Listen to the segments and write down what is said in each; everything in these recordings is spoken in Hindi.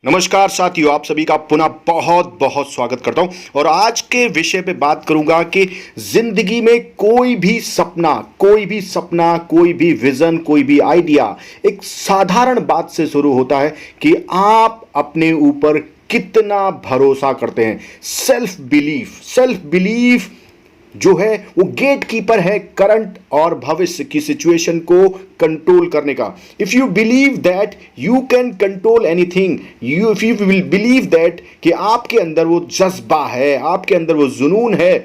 नमस्कार साथियों, आप सभी का पुनः बहुत बहुत स्वागत करता हूं। और आज के विषय पे बात करूंगा कि जिंदगी में कोई भी सपना, कोई भी विजन, कोई भी आइडिया एक साधारण बात से शुरू होता है कि आप अपने ऊपर कितना भरोसा करते हैं। सेल्फ बिलीफ जो है वो गेट कीपर है करंट और भविष्य की सिचुएशन को कंट्रोल करने का। If you believe that you can control anything, if you will believe that कि आपके अंदर वो जज्बा है, आपके अंदर वो जुनून है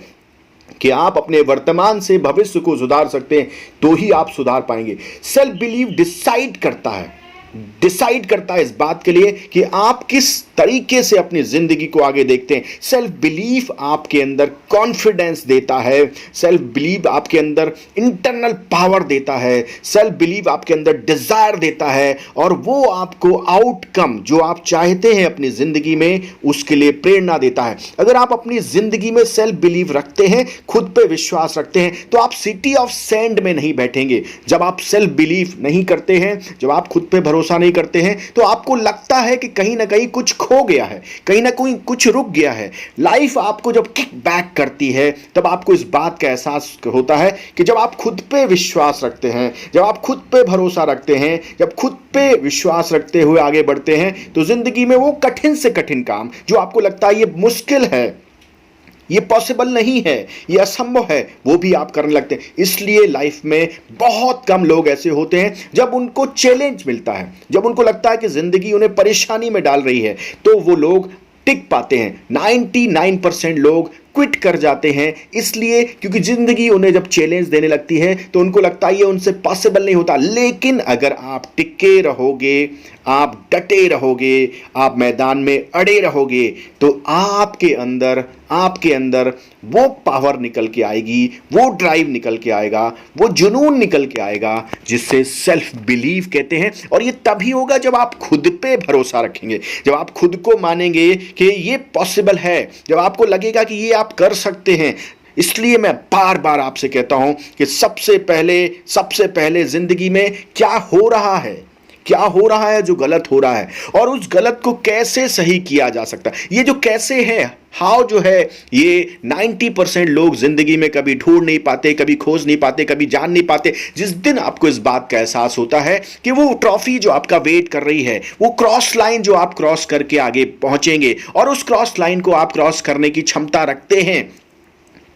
कि आप अपने वर्तमान से भविष्य को सुधार सकते हैं, तो ही आप सुधार पाएंगे। सेल्फ बिलीव डिसाइड करता है इस बात के लिए कि आप किस तरीके से अपनी जिंदगी को आगे देखते हैं। सेल्फ बिलीफ आपके अंदर कॉन्फिडेंस देता है, सेल्फ बिलीव आपके अंदर इंटरनल पावर देता है, सेल्फ बिलीव आपके अंदर डिजायर देता है और वो आपको आउटकम जो आप चाहते हैं अपनी जिंदगी में उसके लिए प्रेरणा देता है। अगर आप अपनी जिंदगी में सेल्फ बिलीव रखते हैं, खुद पे विश्वास रखते हैं, तो आप सिटी ऑफ सैंड में नहीं बैठेंगे। जब आप सेल्फ बिलीव नहीं करते हैं, जब आप खुद पे भरोसा नहीं करते हैं, तो आपको लगता है कि कहीं ना कहीं कुछ खो गया है, कहीं ना कहीं कुछ रुक गया है। लाइफ आपको जब किक बैक करती है तब आपको इस बात का एहसास होता है कि जब आप खुद पे विश्वास रखते हैं, जब आप खुद पे भरोसा रखते हैं, जब खुद पे विश्वास रखते हुए आगे बढ़ते हैं, तो जिंदगी में वो कठिन से कठिन काम जो आपको लगता है ये मुश्किल है, ये पॉसिबल नहीं है, ये असंभव है, वो भी आप करने लगते हैं। इसलिए लाइफ में बहुत कम लोग ऐसे होते हैं जब उनको चैलेंज मिलता है, जब उनको लगता है कि जिंदगी उन्हें परेशानी में डाल रही है, तो वो लोग टिक पाते हैं। 99% लोग क्विट कर जाते हैं, इसलिए क्योंकि जिंदगी उन्हें जब चैलेंज देने लगती है तो उनको लगता है ये उनसे पॉसिबल नहीं होता। लेकिन अगर आप टिके रहोगे, आप डटे रहोगे, आप मैदान में अड़े रहोगे, तो आपके अंदर वो पावर निकल के आएगी, वो ड्राइव निकल के आएगा, वो जुनून निकल के आएगा जिससे सेल्फ बिलीव कहते हैं। और ये तभी होगा जब आप खुद पे भरोसा रखेंगे, जब आप खुद को मानेंगे कि ये पॉसिबल है, जब आपको लगेगा कि ये आप कर सकते हैं। इसलिए मैं बार बार आपसे कहता हूं कि सबसे पहले जिंदगी में क्या हो रहा है जो गलत हो रहा है, और उस गलत को कैसे सही किया जा सकता है। ये जो कैसे है, हाउ जो है, ये 90% लोग जिंदगी में कभी ढूंढ नहीं पाते, कभी खोज नहीं पाते, कभी जान नहीं पाते। जिस दिन आपको इस बात का एहसास होता है कि वो ट्रॉफी जो आपका वेट कर रही है, वो क्रॉस लाइन जो आप क्रॉस करके आगे पहुंचेंगे और उस क्रॉस लाइन को आप क्रॉस करने की क्षमता रखते हैं,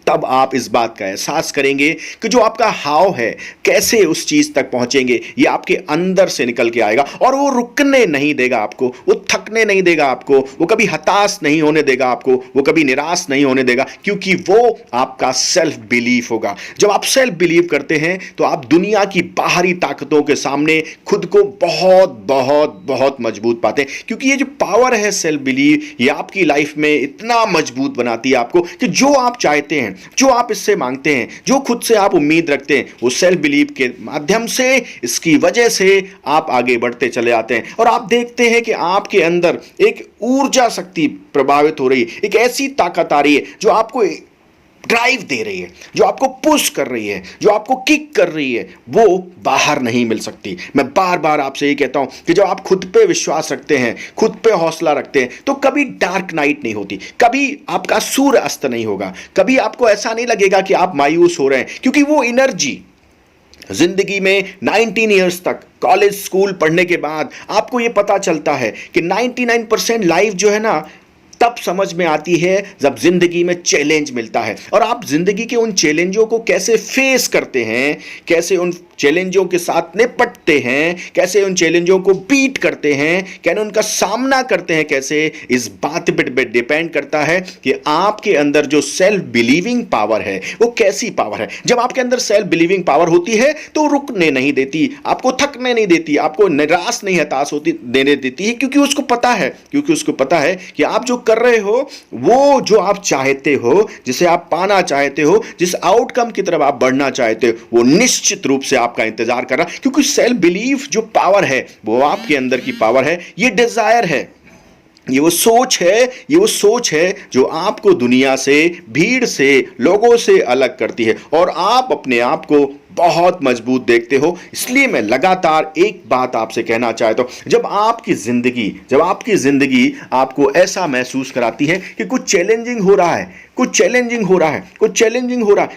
तब आप इस बात का एहसास करेंगे कि जो आपका हाव है, कैसे उस चीज तक पहुंचेंगे, ये आपके अंदर से निकल के आएगा और वो रुकने नहीं देगा आपको, वो थकने नहीं देगा आपको, वो कभी हताश नहीं होने देगा आपको, वो कभी निराश नहीं होने देगा, क्योंकि वो आपका सेल्फ बिलीफ होगा। जब आप सेल्फ बिलीव करते हैं तो आप दुनिया की बाहरी ताकतों के सामने खुद को बहुत बहुत बहुत मजबूत पाते हैं, क्योंकि ये जो पावर है सेल्फ बिलीव, ये आपकी लाइफ में इतना मजबूत बनाती है आपको कि जो आप चाहते हैं, जो आप इससे मांगते हैं, जो खुद से आप उम्मीद रखते हैं, वो सेल्फ बिलीव के माध्यम से, इसकी वजह से आप आगे बढ़ते चले आते हैं। और आप देखते हैं कि आपके अंदर एक ऊर्जा शक्ति प्रभावित हो रही है, एक ऐसी ताकत आ रही है जो आपको ड्राइव दे रही है, जो आपको पुश कर रही है, जो आपको किक कर रही है, वो बाहर नहीं मिल सकती। मैं बार बार आपसे ये कहता हूं कि जब आप खुद पे विश्वास रखते हैं, खुद पे हौसला रखते हैं, तो कभी डार्क नाइट नहीं होती, कभी आपका सूर्य अस्त नहीं होगा, कभी आपको ऐसा नहीं लगेगा कि आप मायूस हो रहे हैं, क्योंकि वो एनर्जी जिंदगी में 19 ईयर्स तक कॉलेज स्कूल पढ़ने के बाद आपको यह पता चलता है कि 99% लाइफ जो है ना तब समझ में आती है जब जिंदगी में चैलेंज मिलता है, और आप जिंदगी के उन चैलेंजों को कैसे फेस करते हैं, कैसे उन चैलेंजों के साथ निपटते हैं, कैसे उन चैलेंजों को बीट करते हैं, कैसे उनका सामना करते हैं, कैसे, इस बात पे डिपेंड करता है कि आपके अंदर जो सेल्फ बिलीविंग पावर है वो कैसी पावर है। जब आपके अंदर सेल्फ बिलीविंग पावर होती है तो रुकने नहीं देती, आपको थकने नहीं देती, आपको निराश नहीं हताश होती देने देती है, क्योंकि उसको पता है कि आप जो कर रहे हो, वो जो आप चाहते हो, जिसे आप पाना चाहते हो, जिस आउटकम की तरफ आप बढ़ना चाहते हो, वो निश्चित रूप से आपका इंतजार कर रहा, क्योंकि सेल्फ बिलीफ जो पावर है वो आपके अंदर की पावर है, ये डिजायर है, ये वो सोच है जो आपको दुनिया से, भीड़ से, लोगों से अलग करती है, और आप अपने आप को बहुत मजबूत देखते हो। इसलिए मैं लगातार एक बात आपसे कहना चाहता हूं, जब आपकी जिंदगी आपको ऐसा महसूस कराती है कि कुछ चैलेंजिंग हो रहा है,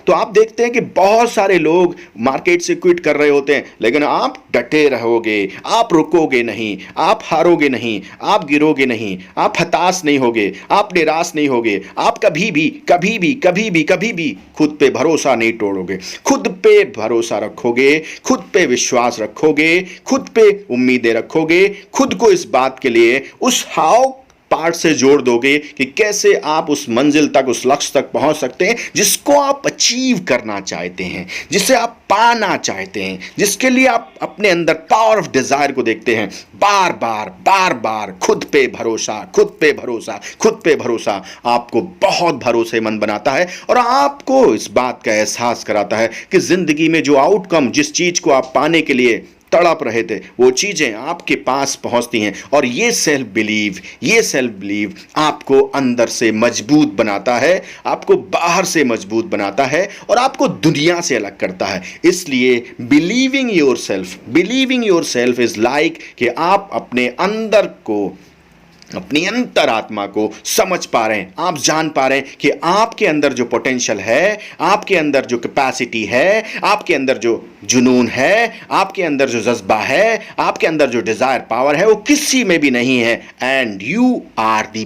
तो आप देखते हैं कि बहुत सारे लोग मार्केट से क्विट कर रहे होते हैं, लेकिन आप डटे रहोगे, आप रुकोगे नहीं, आप हारोगे नहीं, आप गिरोगे नहीं, आप हताश नहीं होगे, आप निराश नहीं होगे, आप कभी भी खुद पे भरोसा नहीं तोड़ोगे, खुद पे भरोसा रखोगे, खुद पे विश्वास रखोगे, खुद पे उम्मीदें रखोगे, खुद को इस बात के लिए उस हाव पार्ट से जोड़ दोगे कि कैसे आप उस मंजिल तक, उस लक्ष्य तक पहुंच सकते हैं जिसको आप अचीव करना चाहते हैं, जिसे आप पाना चाहते हैं, जिसके लिए आप अपने अंदर पावर ऑफ डिजायर को देखते हैं। बार बार खुद पे भरोसा आपको बहुत भरोसेमंद बनाता है और आपको इस बात का एहसास कराता है कि जिंदगी में जो आउटकम, जिस चीज को आप पाने के लिए तड़प रहे थे, वो चीजें आपके पास पहुंचती हैं। और ये सेल्फ बिलीव आपको अंदर से मजबूत बनाता है, आपको बाहर से मजबूत बनाता है और आपको दुनिया से अलग करता है। इसलिए believing your self is like कि आप अपने अंदर को, अपनी अंतरात्मा को समझ पा रहे हैं, आप जान पा रहे हैं कि आपके अंदर जो पोटेंशियल है, आपके अंदर जो कैपेसिटी है, आपके अंदर जो जुनून है, आपके अंदर जो जज्बा है, आपके अंदर जो डिजायर पावर है, वो किसी में भी नहीं है। And you are the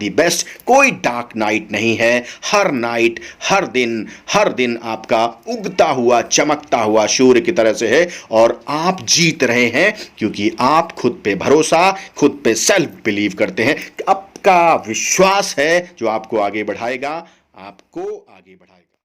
best. कोई डार्क नाइट नहीं है। हर नाइट, हर दिन आपका उगता हुआ, चमकता हुआ सूर्य की तरह से है और आप जीत रहे हैं क्योंकि आप खुद पे भरोसा, खुद पे सेल्फ बिलीव करते हैं। आपका विश्वास है जो आपको आगे बढ़ाएगा।